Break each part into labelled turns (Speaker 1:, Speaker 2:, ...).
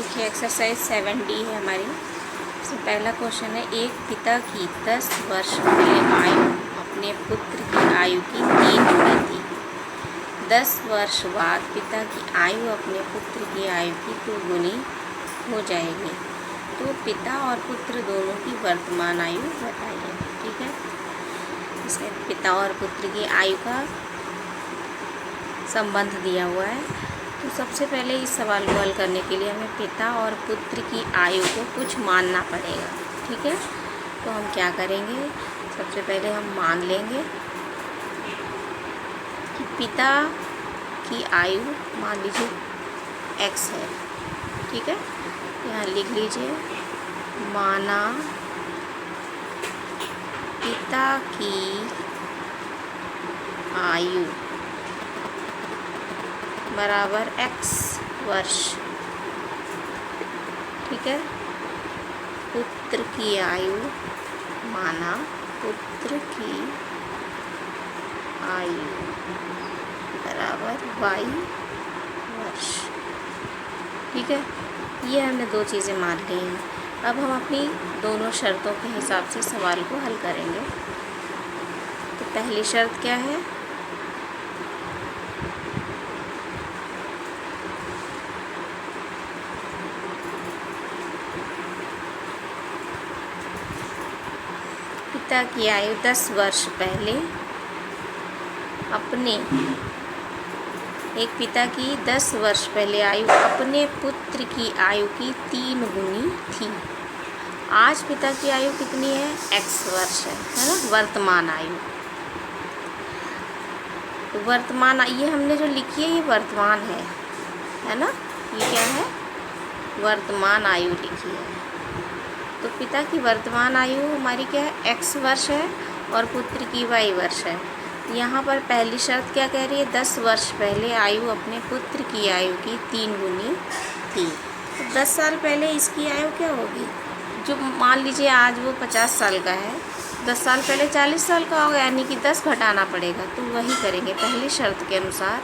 Speaker 1: देखिए exercise 7D है हमारी। तो पहला क्वेश्चन है, एक पिता की 10 वर्ष पहले आयु अपने पुत्र की आयु की 3 गुनी थी। 10 वर्ष बाद पिता की आयु अपने पुत्र की आयु की 2 गुनी हो जाएगी। तो पिता और पुत्र दोनों की वर्तमान आयु बताइए। ठीक है, इसमें पिता और पुत्र की आयु का संबंध दिया हुआ है। तो सबसे पहले इस सवाल को हल करने के लिए हमें पिता और पुत्र की आयु को कुछ मानना पड़ेगा। ठीक है, तो हम क्या करेंगे, सबसे पहले हम मान लेंगे कि पिता की आयु मान लीजिए x है। ठीक है, यहाँ लिख लीजिए, माना पिता की आयु बराबर x वर्ष। ठीक है, पुत्र की आयु माना पुत्र की आयु बराबर y वर्ष। ठीक है, ये हमने दो चीज़ें मान ली हैं। अब हम अपनी दोनों शर्तों के हिसाब से सवाल को हल करेंगे। तो पहली शर्त क्या है, पिता की आयु 10 वर्ष पहले अपने एक पिता की 10 वर्ष पहले आयु अपने पुत्र की आयु की 3 गुनी थी। आज पिता की आयु कितनी है, x वर्ष है ना, वर्तमान आयु। तो वर्तमान ये हमने जो लिखी है ये वर्तमान है ना, ये क्या है, वर्तमान आयु लिखी है। तो पिता की वर्तमान आयु हमारी क्या है, x वर्ष है और पुत्र की y वर्ष है। यहाँ पर पहली शर्त क्या कह रही है, 10 वर्ष पहले आयु अपने पुत्र की आयु की 3 गुनी थी। तो 10 साल पहले इसकी आयु क्या होगी, जो मान लीजिए आज वो 50 साल का है, 10 साल पहले 40 साल का होगा, यानी कि 10 घटाना पड़ेगा। तो वही करेंगे, पहली शर्त के अनुसार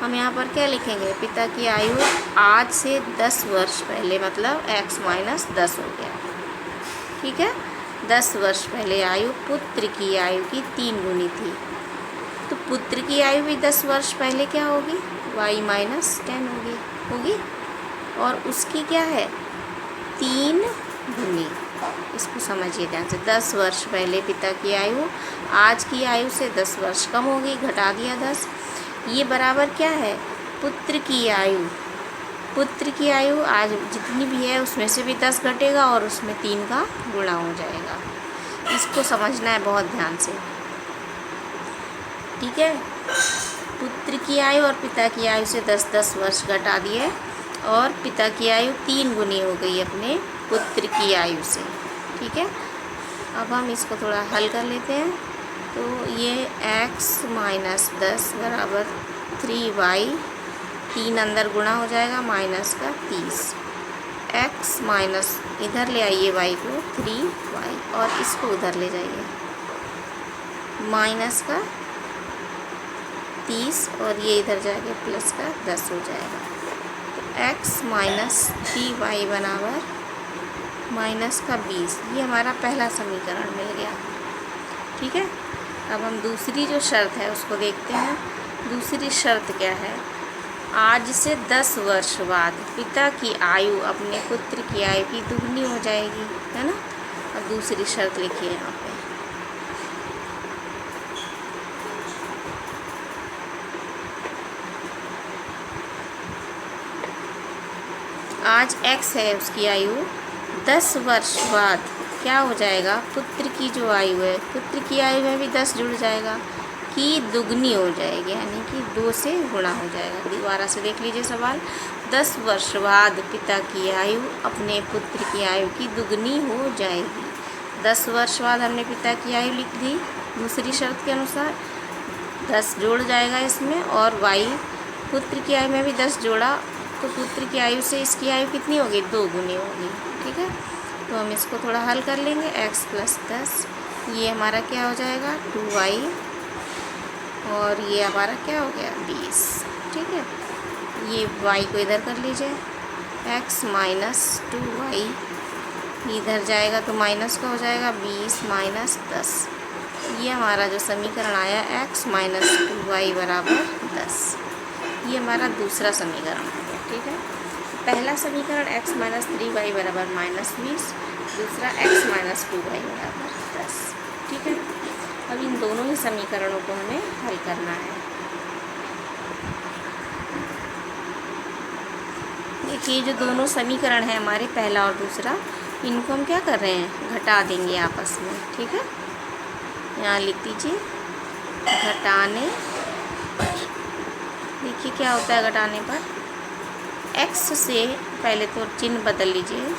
Speaker 1: हम यहाँ पर क्या लिखेंगे, पिता की आयु आज से 10 वर्ष पहले, मतलब x - 10 हो गया। ठीक है, 10 वर्ष पहले आयु पुत्र की आयु की 3 गुनी थी। तो पुत्र की आयु भी 10 वर्ष पहले क्या होगी, y - 10 होगी और उसकी क्या है, 3 गुनी। इसको समझिए ध्यान से, 10 वर्ष पहले पिता की आयु आज की आयु से 10 वर्ष कम होगी, घटा दिया 10। ये बराबर क्या है, पुत्र की आयु। पुत्र की आयु आज जितनी भी है उसमें से भी 10 घटेगा और उसमें 3 का गुणा हो जाएगा। इसको समझना है बहुत ध्यान से। ठीक है, पुत्र की आयु और पिता की आयु से 10-10 वर्ष घटा दिए और पिता की आयु 3 गुनी हो गई अपने पुत्र की आयु से। ठीक है, अब हम इसको थोड़ा हल कर लेते हैं। तो ये x - 10 बराबर 3y, 3 अंदर गुणा हो जाएगा, माइनस का 30। x माइनस इधर ले आइए y को 3y और इसको उधर ले जाइए, माइनस का 30 और ये इधर जाके प्लस का 10 हो जाएगा। तो x - 3y बराबर माइनस का 20। ये हमारा पहला समीकरण मिल गया। ठीक है, अब हम दूसरी जो शर्त है उसको देखते हैं। दूसरी शर्त क्या है, आज से 10 वर्ष बाद पिता की आयु अपने पुत्र की आयु की दुगनी हो जाएगी, है ना। अब दूसरी शर्त लिखिए यहाँ पे, आज x है उसकी आयु, 10 वर्ष बाद क्या हो जाएगा, पुत्र की जो आयु है, पुत्र की आयु में भी 10 जुड़ जाएगा, की दुगनी हो जाएगी, यानी कि 2 से गुणा हो जाएगा। दोबारा से देख लीजिए सवाल, 10 वर्ष बाद पिता की आयु अपने पुत्र की आयु की दुगनी हो जाएगी। 10 वर्ष बाद हमने पिता की आयु लिख दी दूसरी शर्त के अनुसार, 10 जोड़ जाएगा इसमें और y पुत्र की आयु में भी 10 जोड़ा, तो पुत्र की आयु से इसकी आयु कितनी होगी, 2 गुनी होगी। ठीक है, तो हम इसको थोड़ा हल कर लेंगे, x + 10, ये हमारा क्या हो जाएगा 2y और ये हमारा क्या हो गया 20। ठीक है, ये y को इधर कर लीजिए, x माइनस 2y, इधर जाएगा तो माइनस का हो जाएगा 20 माइनस 10। ये हमारा जो समीकरण आया x माइनस 2y बराबर 10, ये हमारा दूसरा समीकरण हो गया। ठीक है, पहला समीकरण x माइनस 3y बराबर माइनस 20, दूसरा x माइनस 2y बराबर 10। ठीक है, अब इन दोनों ही समीकरणों को हमें हल करना है। देखिए जो दोनों समीकरण हैं हमारे, पहला और दूसरा, इनको हम क्या कर रहे हैं, घटा देंगे आपस में। ठीक है, यहाँ लिख दीजिए घटाने पर। देखिए क्या होता है घटाने पर, x से पहले तो चिन्ह बदल लीजिए,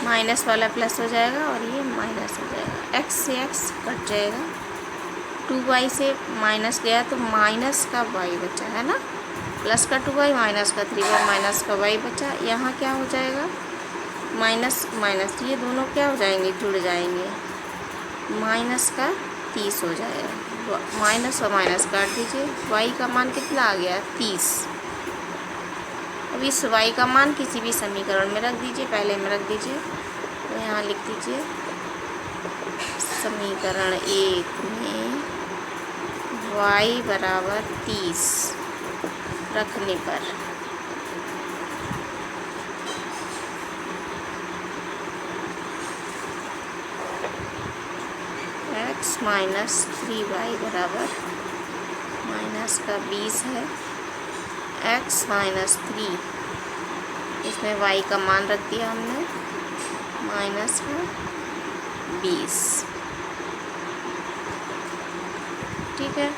Speaker 1: माइनस वाला प्लस हो जाएगा और ये माइनस हो जाएगा, x से x कट जाएगा, 2y से माइनस गया तो माइनस का y बचा, है ना, प्लस का 2y माइनस का 3y माइनस का y बचा। यहाँ क्या हो जाएगा, माइनस माइनस ये दोनों क्या हो जाएंगे, जुड़ जाएंगे, माइनस का 30 हो जाएगा, माइनस और माइनस काट दीजिए, y का मान कितना आ गया 30। अब इस y का मान किसी भी समीकरण में रख दीजिए, पहले में रख दीजिए, तो यहाँ लिख दीजिए समीकरण 1 में y बराबर 30 रखने पर x माइनस 3y बराबर माइनस का 20 है, x माइनस 3, इसमें y का मान रख दिया हमने माइनस का 20। ठीक है,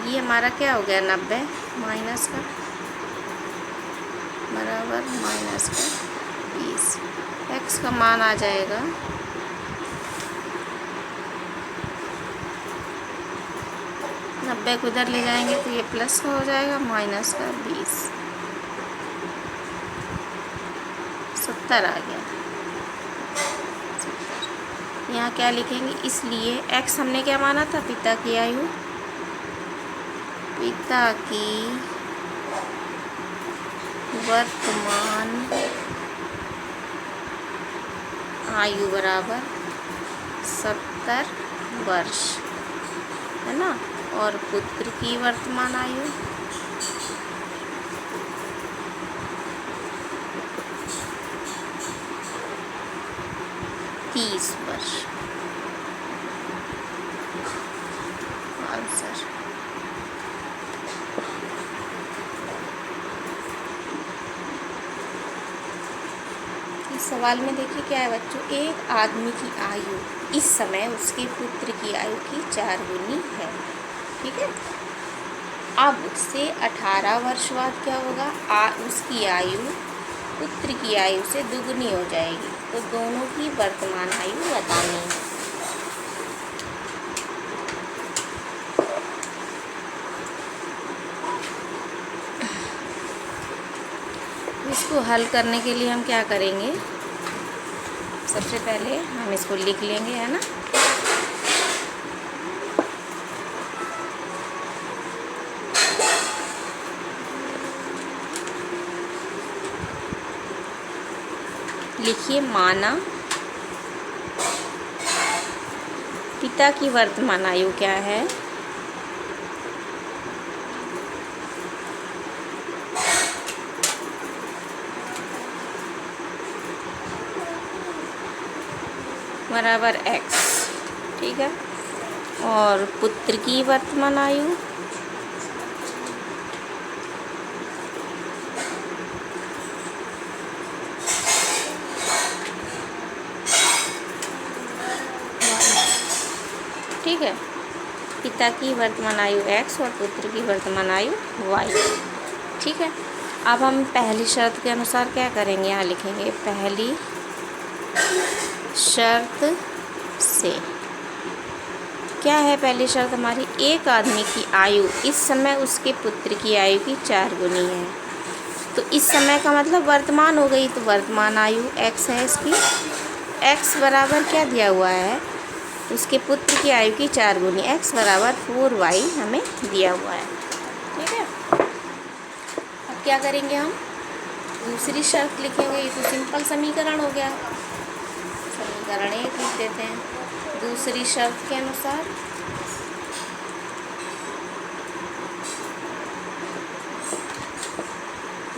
Speaker 1: ये हमारा क्या हो गया 90 माइनस का बराबर माइनस का 20, x का मान आ जाएगा 90 को इधर ले जाएंगे तो ये प्लस का हो जाएगा माइनस का 20, 70 आ गया। 70 यहाँ क्या लिखेंगे, इसलिए x हमने क्या माना था, पिता की आयु, पिता की वर्तमान आयु बराबर 70 वर्ष, है ना, और पुत्र की वर्तमान आयु 30 वर्ष। आंसर इस सवाल में देखिए क्या है बच्चों, एक आदमी की आयु इस समय उसके पुत्र की आयु की 4 गुनी है। ठीक है, अब उससे 18 वर्ष बाद क्या होगा, उसकी आयु पुत्र की आयु से दुगनी हो जाएगी, तो दोनों की वर्तमान आयु बतानी है। इसको हल करने के लिए हम क्या करेंगे, सबसे पहले हम इसको लिख लेंगे, है ना, लिखिए माना पिता की वर्तमान आयु क्या है, बराबर x। ठीक है, और पुत्र की वर्तमान आयु ठीक है, पिता की वर्तमान आयु x और पुत्र की वर्तमान आयु y। ठीक है, अब हम पहली शर्त के अनुसार क्या करेंगे, यहाँ लिखेंगे पहली शर्त से। क्या है पहली शर्त हमारी, एक आदमी की आयु इस समय उसके पुत्र की आयु की 4 गुनी है, तो इस समय का मतलब वर्तमान हो गई, तो वर्तमान आयु x है इसकी, x बराबर क्या दिया हुआ है उसके पुत्र की आयु की 4 गुनी, x बराबर 4y हमें दिया हुआ है। ठीक है, अब क्या करेंगे हम, दूसरी शर्त लिखेंगे। ये तो सिंपल समीकरण हो गया, समीकरण 1 लिख देते हैं। दूसरी शर्त के अनुसार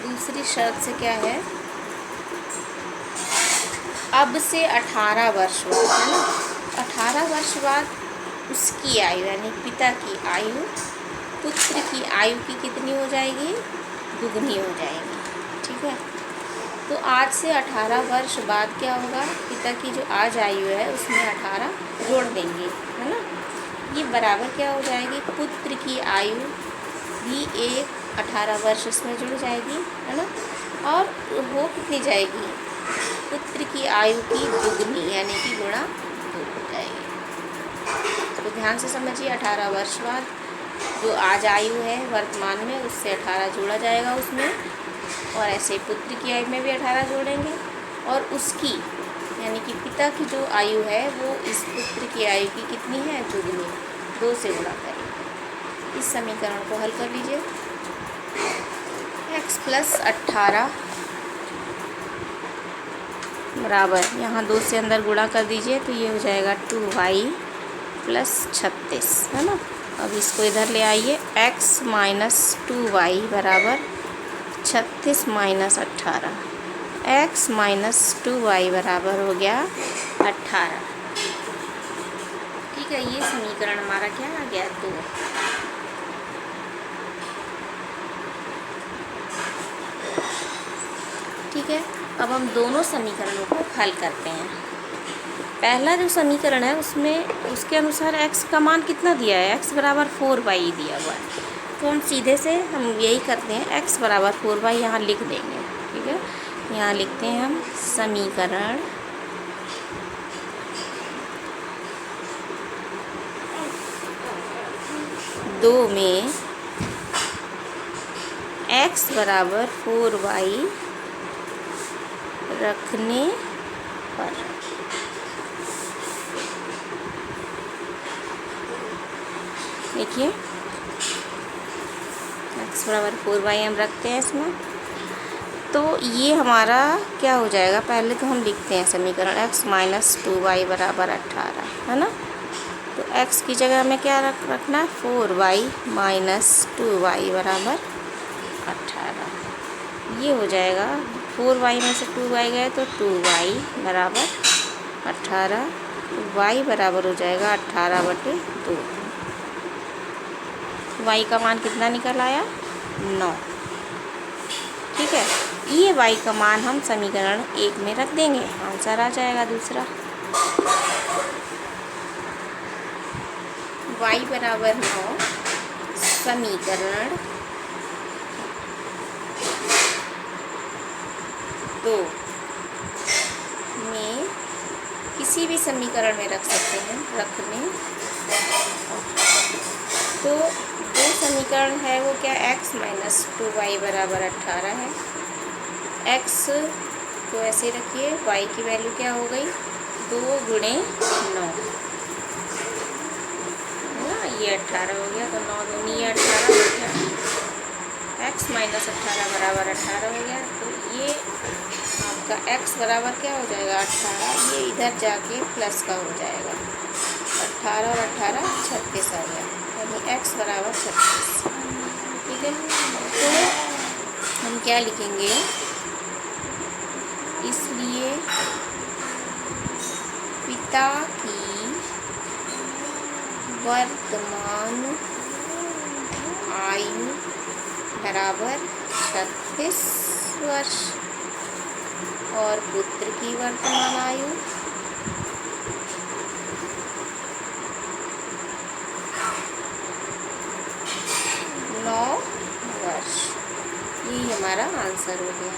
Speaker 1: दूसरी शर्त से क्या है, अब से 18 वर्ष बाद, है ना, 18 वर्ष बाद उसकी आयु यानी पिता की आयु पुत्र की आयु की कितनी हो जाएगी, दुगनी हो जाएगी। ठीक है, तो आज से 18 वर्ष बाद क्या होगा, पिता की जो आज आयु है उसमें 18 जोड़ देंगे, है ना, ये बराबर क्या हो जाएगी, पुत्र की आयु भी एक 18 वर्ष इसमें जुड़ जाएगी, है ना, और वो कितनी जाएगी, पुत्र की आयु की दुगनी यानी कि गुणा 2 हो जाएगी। तो ध्यान से समझिए, 18 वर्ष बाद जो आज आयु है वर्तमान में उससे 18 जोड़ा जाएगा उसमें, और ऐसे पुत्र की आयु में भी 18 जोड़ेंगे, और उसकी यानी कि पिता की जो आयु है वो इस पुत्र की आयु की कितनी है, दुगनी, 2 से गुणा करेंगे। इस समीकरण को हल कर लीजिए। x + 18 बराबर, यहाँ 2 से अंदर गुणा कर दीजिए तो ये हो जाएगा 2y + 36, है ना। अब इसको इधर ले आइए, x - 2y बराबर 36 - 18, x - 2y बराबर हो गया 18। ठीक है, ये समीकरण हमारा क्या आ गया, 2। ठीक है, अब हम दोनों समीकरणों को हल करते हैं। पहला जो समीकरण है उसमें उसके अनुसार x का मान कितना दिया है, x बराबर 4y दिया हुआ है, तो हम सीधे से हम यही करते हैं, x बराबर 4y यहाँ लिख देंगे। ठीक है, यहाँ लिखते हैं हम समीकरण 2 में x बराबर 4y रखने पर देखिए x बराबर 4y हम रखते हैं इसमें, तो ये हमारा क्या हो जाएगा, पहले तो हम लिखते हैं समीकरण x - 2y बराबर 18, है ना। तो x की जगह हमें क्या रखना है, 4y - 2y बराबर 18। ये हो जाएगा, 4y में से 2y गए तो 2y बराबर 18, y बराबर हो जाएगा 18/2। y का मान कितना निकल आया, 9। ठीक है, ये y का मान हम समीकरण 1 में रख देंगे, आंसर आ जाएगा दूसरा। y बराबर 9 समीकरण 2 में किसी भी समीकरण में रख सकते हैं, रखने तो दो समीकरण है वो क्या, x - 2y बराबर 18 है, x को ऐसे रखिए, y की वैल्यू क्या हो गई, 2 × 9, है ना, ये 18 हो गया, तो 9 × 2 ये 18 हो गया, x - 18 बराबर 18 हो गया। तो ये आपका x बराबर क्या हो जाएगा, 18, ये इधर जाके प्लस का हो जाएगा, 18 और 18 36 आ गया, यानी x बराबर 36। ठीक है, तो हम क्या लिखेंगे, इसलिए पिता की वर्तमान आयु बराबर 36 वर्ष और पुत्र की वर्तमान आयु 9 वर्ष। यही हमारा आंसर हो गया।